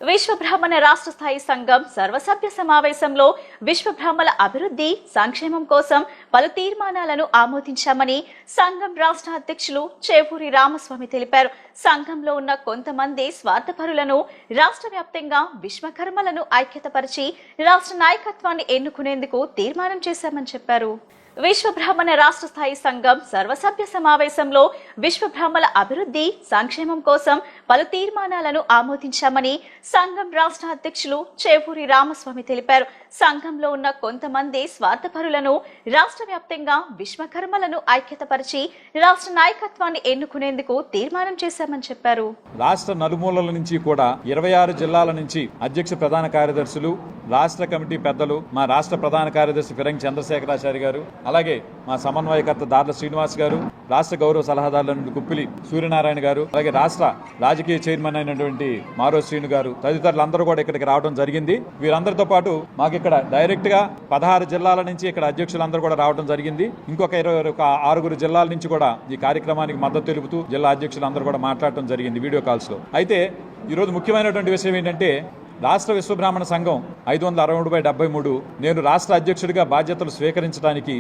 విశ్వ బ్రాహ్మణ రాష్ట్ర స్థాయి సంఘం సర్వసభ్య సమావేశంలో విశ్వ బ్రాహ్మణ అభివృద్ధి సంక్షేమం కోసం పలు తీర్మానాలను ఆమోదించామని సంఘం రాష్ట్ర అధ్యక్షులు చేవూరి రామస్వామి తెలిపారు. సంఘంలో ఉన్న కొంతమంది స్వార్థపరులను రాష్ట్ర వ్యాప్తంగా విశ్వకర్మలను ఐక్యతపరిచి రాష్ట్ర నాయకత్వాన్ని ఎన్నుకునేందుకు తీర్మానం చేశామని చెప్పారు. విశ్వ బ్రాహ్మణ రాష్ట్ర స్థాయి సంఘం సర్వసభ్య సమావేశంలో విశ్వ బ్రాహ్మణ అభివృద్ధి సంక్షేమం కోసం పలు తీర్మానాలను ఆమోదించామని సంఘం రాష్ట్ర అధ్యక్షులు చేవూరి రామస్వామి తెలిపారు. సంఘంలో ఉన్న కొంతమంది స్వార్థపరులను రాష్ట్ర వ్యాప్తంగా విశ్వకర్మలను ఐక్యతపరిచి రాష్ట్ర నాయకత్వాన్ని ఎన్నుకునేందుకు తీర్మానం చేశామని చెప్పారు. రాష్ట్ర నలుమూలల నుంచి కూడా 26 జిల్లాల నుంచి అధ్యక్ష ప్రధాన కార్యదర్శులు, రాష్ట్ర కమిటీ పెద్దలు, మా రాష్ట్ర ప్రధాన కార్యదర్శి ఫిరంగి చంద్రశేఖరాచారి గారు, అలాగే మా సమన్వయకర్త దార్ల శ్రీనివాస్ గారు, రాష్ట్ర గౌరవ సలహాదారుల నుండి కుప్పిలి సూర్యనారాయణ గారు, అలాగే రాష్ట్ర రాజకీయ చైర్మన్ అయినటువంటి మారో శ్రీను గారు తదితరులందరూ కూడా ఇక్కడికి రావడం జరిగింది. వీరందరితో పాటు మాకు ఇక్కడ డైరెక్ట్ గా 16 జిల్లాల నుంచి ఇక్కడ అధ్యక్షులందరూ కూడా రావడం జరిగింది. ఇంకొక 6 జిల్లాల నుంచి కూడా ఈ కార్యక్రమానికి మద్దతు తెలుపుతూ జిల్లా అధ్యక్షులందరూ కూడా మాట్లాడటం జరిగింది వీడియో కాల్స్ లో. అయితే ఈరోజు ముఖ్యమైనటువంటి విషయం ఏంటంటే రాష్ట్ర విశ్వబ్రాహ్మణ సంఘం 563/73 నేను రాష్ట్ర అధ్యక్షుడిగా బాధ్యతలు స్వీకరించడానికి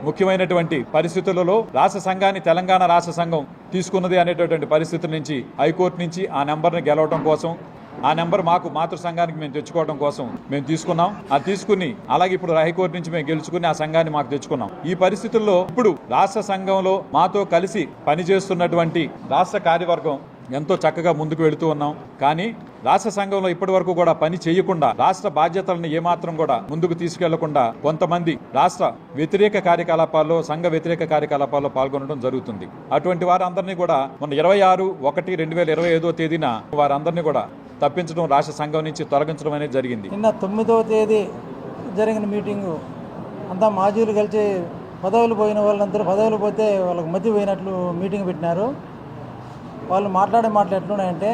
ముఖ్యమైనటువంటి పరిస్థితులలో రాష్ట్ర సంఘాన్ని తెలంగాణ రాష్ట్ర సంఘం తీసుకున్నది అనేటటువంటి పరిస్థితుల నుంచి హైకోర్టు నుంచి ఆ నెంబర్ని గెలవడం కోసం, ఆ నెంబర్ మాకు మాతృ సంఘానికి మేము తెచ్చుకోవడం కోసం మేము తీసుకున్నాం. అది తీసుకుని అలాగే ఇప్పుడు హైకోర్టు నుంచి మేము గెలుచుకుని ఆ సంఘాన్ని మాకు తెచ్చుకున్నాం. ఈ పరిస్థితుల్లో ఇప్పుడు రాష్ట్ర సంఘంలో మాతో కలిసి పనిచేస్తున్నటువంటి రాష్ట్ర కార్యవర్గం ఎంతో చక్కగా ముందుకు వెళుతూ ఉన్నాం. కానీ రాష్ట్ర సంఘంలో ఇప్పటి వరకు కూడా పని చేయకుండా రాష్ట్ర బాధ్యతలను ఏమాత్రం కూడా ముందుకు తీసుకెళ్లకుండా కొంతమంది రాష్ట్ర వ్యతిరేక కార్యకలాపాల్లో, సంఘ వ్యతిరేక కార్యకలాపాల్లో పాల్గొనడం జరుగుతుంది. అటువంటి వారందరినీ కూడా మొన్న 26/1/2025 తేదీన వారందరినీ కూడా తప్పించడం, రాష్ట్ర సంఘం నుంచి తొలగించడం అనేది జరిగింది. నిన్న 9వ తేదీ జరిగిన మీటింగు అంతా మాజీలు కలిసి పదవులు పోయిన వాళ్ళందరూ పదవులు పోతే వాళ్ళకి మధ్య పోయినట్లు మీటింగ్ పెట్టినారు. వాళ్ళు మాట్లాడే మాటలు ఎట్లున్నాయంటే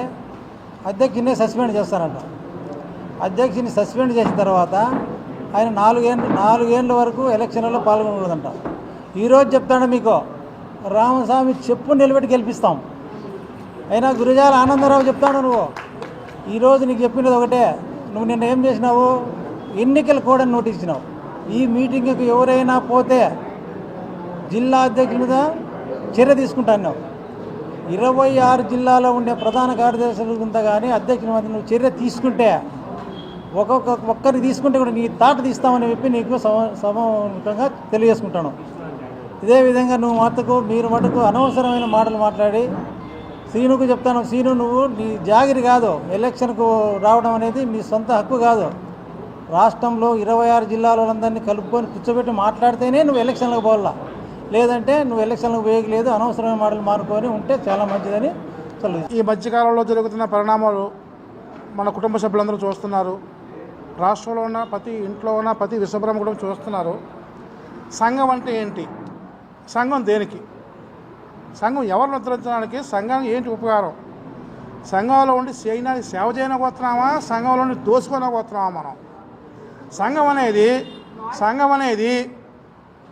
అధ్యక్షుడిని సస్పెండ్ చేస్తారంట. అధ్యక్షుడిని సస్పెండ్ చేసిన తర్వాత ఆయన 4 ఏళ్ళ వరకు ఎలక్షన్లలో పాల్గొనకూడదంట. ఈరోజు చెప్తాడు మీకు రామస్వామి చెప్పు నిలబెట్టి గెలిపిస్తాం. అయినా గురజాల ఆనందరావు చెప్తాడు నువ్వు ఈరోజు నీకు చెప్పినది ఒకటే, నువ్వు నిన్న ఏం చేసినావు, ఎన్నికల కూడా నోటీస్ ఇచ్చినావు. ఈ మీటింగ్కి ఎవరైనా పోతే జిల్లా అధ్యక్షులుగా చర్య తీసుకుంటాను. 26 జిల్లాలో ఉండే ప్రధాన కార్యదర్శులుంతా కానీ అధ్యక్షుల మధ్య నువ్వు చర్య తీసుకుంటే ఒక్కరికి తీసుకుంటే కూడా నీ తాట తీస్తామని చెప్పి నీకు సమూహంగా తెలియజేసుకుంటాను. ఇదే విధంగా మీరు మటుకు అనవసరమైన మాటలు మాట్లాడి శ్రీనుకు చెప్తాను, శ్రీను నువ్వు నీ జాగిరి కాదు, ఎలక్షన్కు రావడం అనేది మీ సొంత హక్కు కాదు. రాష్ట్రంలో 26 జిల్లాలందరినీ కలుపుకొని కూర్చోబెట్టి మాట్లాడితేనే నువ్వు ఎలక్షన్లకు పోవాలా, లేదంటే నువ్వు ఎలక్షన్లకు వేయలేదు. అనవసరమైన మాటలు మానుకొని ఉంటే చాలా మంచిదని ఈ మధ్యకాలంలో జరుగుతున్న పరిణామాలు మన కుటుంబ సభ్యులందరూ చూస్తున్నారు. రాష్ట్రంలో ఉన్న ప్రతి ఇంట్లో ఉన్న ప్రతి విశ్వబ్రహ్మ కూడా చూస్తున్నారు. సంఘం అంటే ఏంటి, సంఘం దేనికి, సంఘం ఎవరిని ఉద్ధరించడానికి, సంఘానికి ఏంటి ఉపకారం, సంఘంలో ఉండి చేయడానికి సేవ చేయకపోతున్నామా, సంఘంలో ఉండి దోసుకోకపోతున్నామా మనం. సంఘం అనేది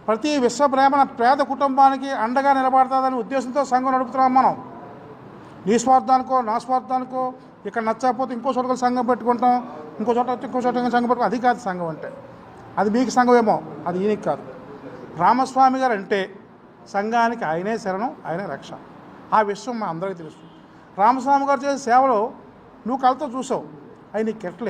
ప్రతి విశ్వబ్రాహ్మణ పేద కుటుంబానికి అండగా నిలబడతాదనే ఉద్దేశంతో సంఘం నడుపుతున్నాం మనం. నీ స్వార్థానికో నా స్వార్థానికో ఇక్కడ నచ్చకపోతే ఇంకో చోట సంఘం పెట్టుకుంటాం, ఇంకో చోట సంఘం పెట్టుకుంటాం. అది కాదు సంఘం అంటే. అది మీకు సంఘమేమో, అది ఈయనకి కాదు. రామస్వామి గారు అంటే సంఘానికి ఆయనే శరణం, ఆయనే రక్ష. ఆ విషయం మా అందరికీ తెలుసు. రామస్వామి గారు చేసే సేవలో నువ్వు కళ్ళతో చూసావు, అవి నీకు కెట్టలేదు.